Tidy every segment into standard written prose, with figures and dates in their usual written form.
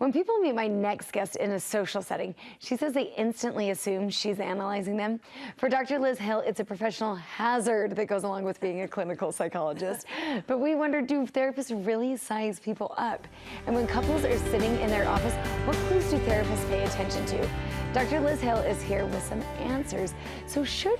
When people meet my next guest in a social setting, she says they instantly assume she's analyzing them. For Dr. Liz Hale, it's a professional hazard that goes along with being a clinical psychologist. But we wonder, do therapists really size people up? And when couples are sitting in their office, what clues do therapists pay attention to? Dr. Liz Hale is here with some answers. So should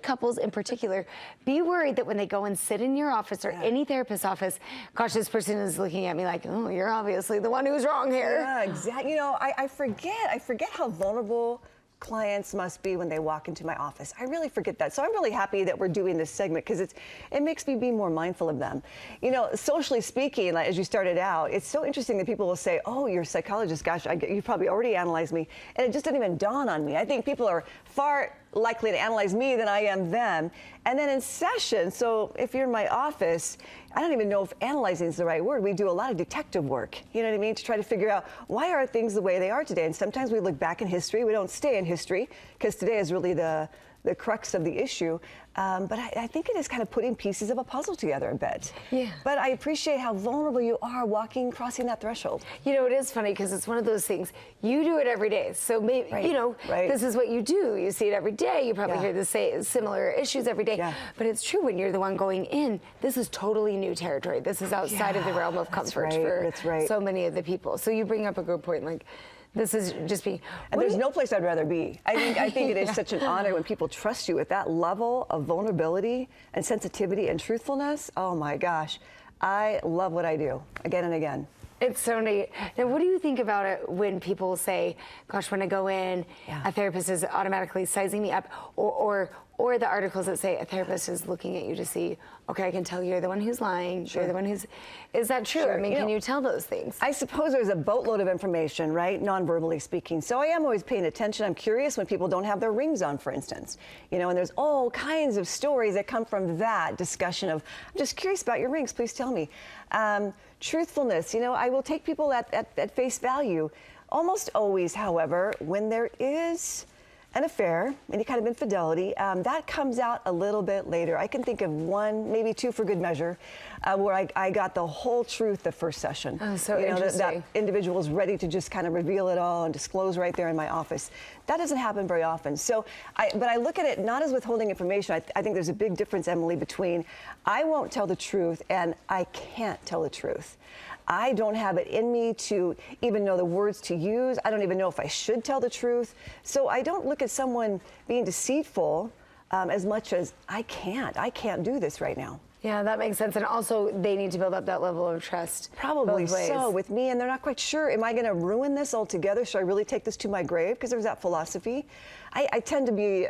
couples in particular, be worried that when they go and sit in your office or any therapist's office, gosh, this person is looking at me like, oh, you're obviously the one who's wrong here. Yeah, exactly. You know, I forget how vulnerable clients must be when they walk into my office. I really forget that. So I'm really happy that we're doing this segment because it makes me be more mindful of them. You know, socially speaking, like, as you started out, it's so interesting that people will say, oh, you're a psychologist, gosh, you probably already analyzed me. And it just didn't even dawn on me. I think people are far likely to analyze me than I am them. And then in session, so if you're in my office, I don't even know if analyzing is the right word. We do a lot of detective work, you know what I mean, to try to figure out why are things the way they are today. And sometimes we look back in history. We don't stay in history because today is really the crux of the issue. But I think it is kind of putting pieces of a puzzle together a bit. Yeah. But I appreciate how vulnerable you are crossing that threshold. You know, it is funny because it's one of those things, you do it every day. So maybe, you know, this is what you do. You see it every day. You probably hear the similar issues every day. Yeah. But it's true when you're the one going in, this is totally new territory. This is outside of the realm of comfort for so many of the people. So you bring up a good point, like, this is just being... And there's no place I'd rather be. I think it is such an honor when people trust you with that level of vulnerability and sensitivity and truthfulness. Oh my gosh. I love what I do again and again. It's so neat. Now, what do you think about it when people say, gosh, when I go in, a therapist is automatically sizing me up, or the articles that say a therapist is looking at you to see, okay, I can tell you're the one who's lying, you're the one who's... Is that true? I mean, can you tell those things? I suppose there's a boatload of information, right, non-verbally speaking. So I am always paying attention. I'm curious when people don't have their rings on, for instance. You know, and there's all kinds of stories that come from that discussion of, I'm just curious about your rings, please tell me. Truthfulness, you know, I will take people at face value. Almost always, however, when there is an affair, any kind of infidelity, that comes out a little bit later. I can think of one, maybe two for good measure, where I got the whole truth the first session. Oh, so interesting. That individual's ready to just kind of reveal it all and disclose right there in my office. That doesn't happen very often. So, but I look at it not as withholding information. I think there's a big difference, Emily, between I won't tell the truth and I can't tell the truth. I don't have it in me to even know the words to use. I don't even know if I should tell the truth. So I don't look at someone being deceitful as much as I can't do this right now. Yeah, that makes sense. And also, they need to build up that level of trust. Probably so with me, and they're not quite sure, am I going to ruin this altogether? Should I really take this to my grave? Because there's that philosophy. I tend to be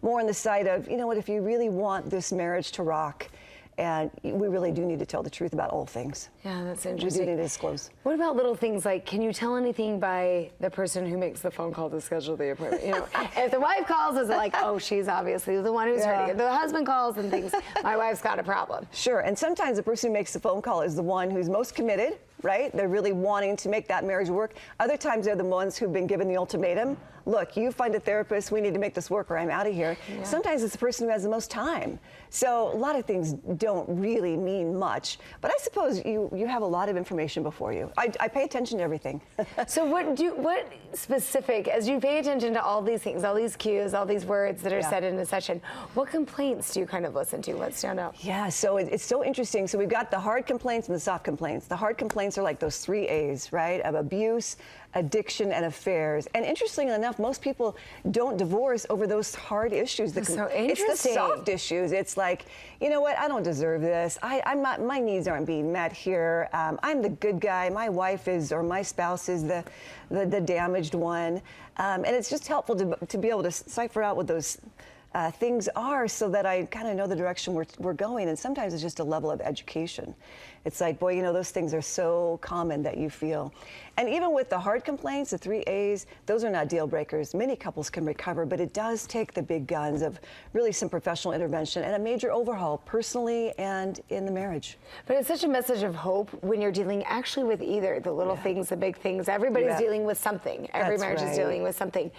more on the side of, you know what, if you really want this marriage to rock, and we really do need to tell the truth about all things. Yeah, that's interesting. We do need to disclose. What about little things like, can you tell anything by the person who makes the phone call to schedule the appointment? You know, if the wife calls, is it like, oh, she's obviously the one who's hurting. If the husband calls and thinks, my wife's got a problem. Sure, and sometimes the person who makes the phone call is the one who's most committed, right? They're really wanting to make that marriage work. Other times they're the ones who've been given the ultimatum. Look, you find a therapist, we need to make this work or I'm out of here. Yeah. Sometimes it's the person who has the most time. So a lot of things don't really mean much. But I suppose you have a lot of information before you. I pay attention to everything. So what specific, as you pay attention to all these things, all these cues, all these words that are said in a session, what complaints do you kind of listen to? What stand out? Yeah, so it's so interesting. So we've got the hard complaints and the soft complaints. The hard complaints are like those 3 A's, right? Of abuse, addiction, and affairs. And interestingly enough, most people don't divorce over those hard issues. That's so interesting. It's the soft issues. It's like, you know what, I don't deserve this. My needs aren't being met here. I'm the good guy. My wife is, or my spouse is the damaged one. And it's just helpful to be able to cipher out what those things are so that I kind of know the direction we're going. And sometimes it's just a level of education. It's like, boy, you know, those things are so common that you feel. And even with the hard complaints, the 3 A's, those are not deal breakers. Many couples can recover, but it does take the big guns of really some professional intervention and a major overhaul personally and in the marriage. But it's such a message of hope when you're dealing actually with either the little things, the big things. Everybody's dealing with something. Every marriage is dealing with something.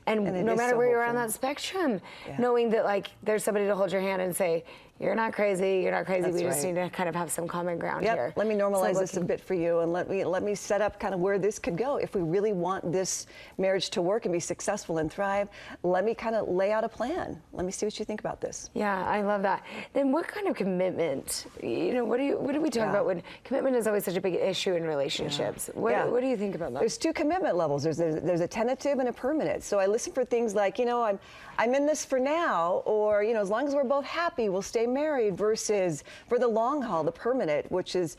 And no matter where you're on that spectrum, knowing that like there's somebody to hold your hand and say, you're not crazy, you're not crazy. That's We just right. need to kind of have some common ground Yep. here. Let me normalize So this a bit for you, and let me set up kind of where this could go. If we really want this marriage to work and be successful and thrive, let me kind of lay out a plan. Let me see what you think about this. Yeah, I love that. Then what kind of commitment? What do we talk about when commitment is always such a big issue in relationships? What do you think about that? There's two commitment levels. There's a tentative and a permanent. So I listen for things like, I'm in this for now, or as long as we're both happy, we'll stay married, versus for the long haul, the permanent, which is,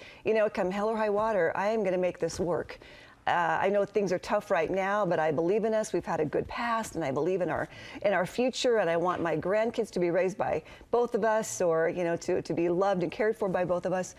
come hell or high water, I am going to make this work. I know things are tough right now, but I believe in us. We've had a good past, and I believe in our future, and I want my grandkids to be raised by both of us, or to be loved and cared for by both of us.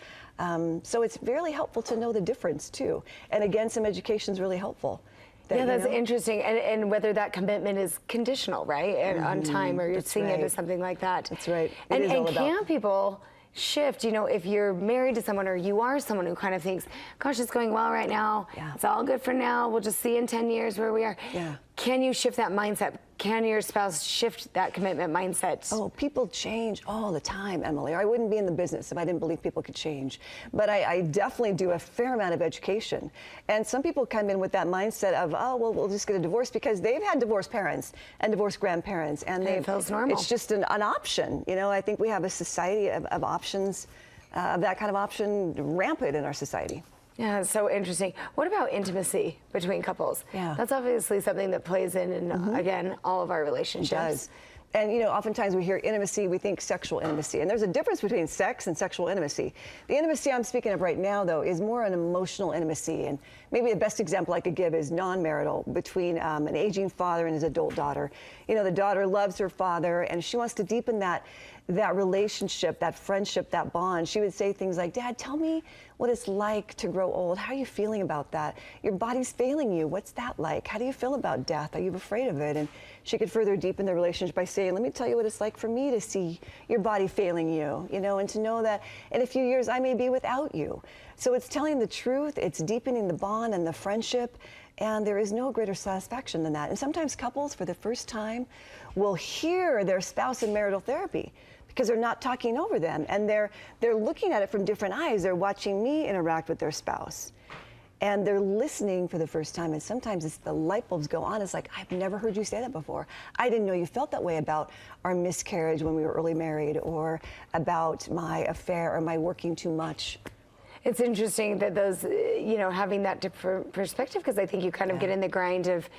So it's really helpful to know the difference too. And again, some education is really helpful. That's interesting. And whether that commitment is conditional, right? And on time, or you're seeing it as something like that. That's right. And can people shift, if you're married to someone, or you are someone who kind of thinks, gosh, it's going well right now. Yeah. It's all good for now. We'll just see in 10 years where we are. Yeah. Can you shift that mindset? Can your spouse shift that commitment mindset? Oh, people change all the time, Emily. I wouldn't be in the business if I didn't believe people could change. But I definitely do a fair amount of education. And some people come in with that mindset of, we'll just get a divorce, because they've had divorced parents and divorced grandparents. And it feels normal. It's just an option. I think we have a society of options, of that kind of option rampant in our society. Yeah, it's so interesting. What about intimacy between couples? Yeah. That's obviously something that plays in, again, all of our relationships. It does. And oftentimes we hear intimacy, we think sexual intimacy. And there's a difference between sex and sexual intimacy. The intimacy I'm speaking of right now, though, is more an emotional intimacy. And maybe the best example I could give is non-marital, between an aging father and his adult daughter. The daughter loves her father, and she wants to deepen that relationship, that friendship, that bond. She would say things like, Dad, tell me what it's like to grow old. How are you feeling about that? Your body's failing you. What's that like? How do you feel about death? Are you afraid of it? And she could further deepen the relationship by saying, let me tell you what it's like for me to see your body failing you, and to know that in a few years I may be without you. So it's telling the truth, it's deepening the bond and the friendship, and there is no greater satisfaction than that. And sometimes couples, for the first time, will hear their spouse in marital therapy, because they're not talking over them, and they're looking at it from different eyes. They're watching me interact with their spouse, and they're listening for the first time. And sometimes it's the light bulbs go on. It's like, I've never heard you say that before. I didn't know you felt that way about our miscarriage when we were early married, or about my affair, or my working too much. It's interesting that those, having that different perspective, because I think you kind of get in the grind of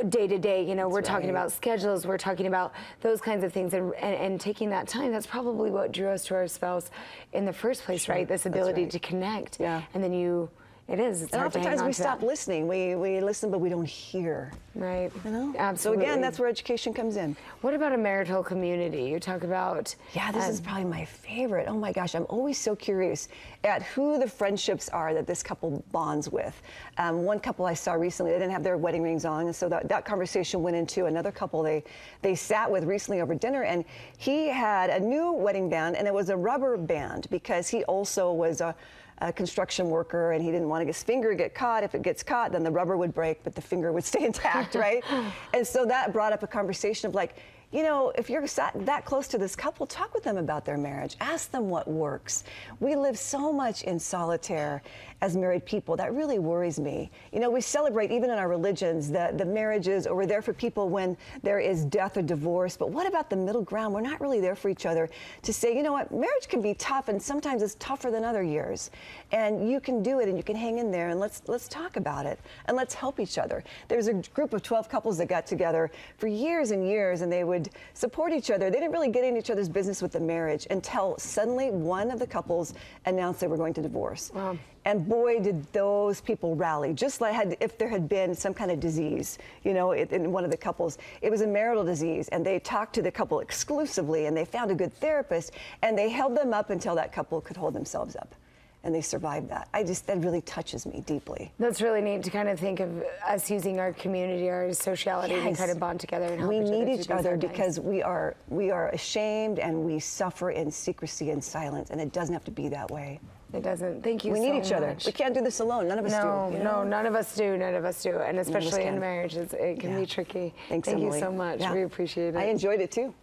day to day. We're talking about schedules, we're talking about those kinds of things, and taking that time. That's probably what drew us to our spouse in the first place, right? This ability to connect. Yeah. And then it's and hard to hang oftentimes on we to stop that. listening. We listen, but we don't hear. Right. So Absolutely. again, that's where education comes in. What about a marital community? You talk about. Yeah, this is probably my favorite. Oh my gosh, I'm always so curious at who the friendships are that this couple bonds with. One couple I saw recently, they didn't have their wedding rings on, and so that conversation went into another couple they sat with recently over dinner, and he had a new wedding band, and it was a rubber band, because he also was a construction worker, and he didn't want his finger to get caught. If it gets caught, then the rubber would break, but the finger would stay intact, right? And so that brought up a conversation of like, if you're that close to this couple, talk with them about their marriage. Ask them what works. We live so much in solitaire as married people. That really worries me. We celebrate, even in our religions, the marriages, or we're there for people when there is death or divorce. But what about the middle ground? We're not really there for each other to say, you know what, marriage can be tough, and sometimes it's tougher than other years. And you can do it, and you can hang in there, and let's talk about it, and let's help each other. There's a group of 12 couples that got together for years and years, and they would support each other. They didn't really get in each other's business with the marriage until suddenly one of the couples announced they were going to divorce. Wow. And boy, did those people rally, just like if there had been some kind of disease, in one of the couples. It was a marital disease, and they talked to the couple exclusively, and they found a good therapist, and they held them up until that couple could hold themselves up. And they survived that. That really touches me deeply. That's really neat to kind of think of us using our community, our sociality, to kind of bond together and help we each other. need each other because we are ashamed, and we suffer in secrecy and silence, and it doesn't have to be that way. It doesn't. Thank you so much. We need each much. other. We can't do this alone. None of us do. No, none of us do. None of us do. And especially in marriage, it can be tricky. Thanks, Thank Emily. you so much. We appreciate it. I enjoyed it too.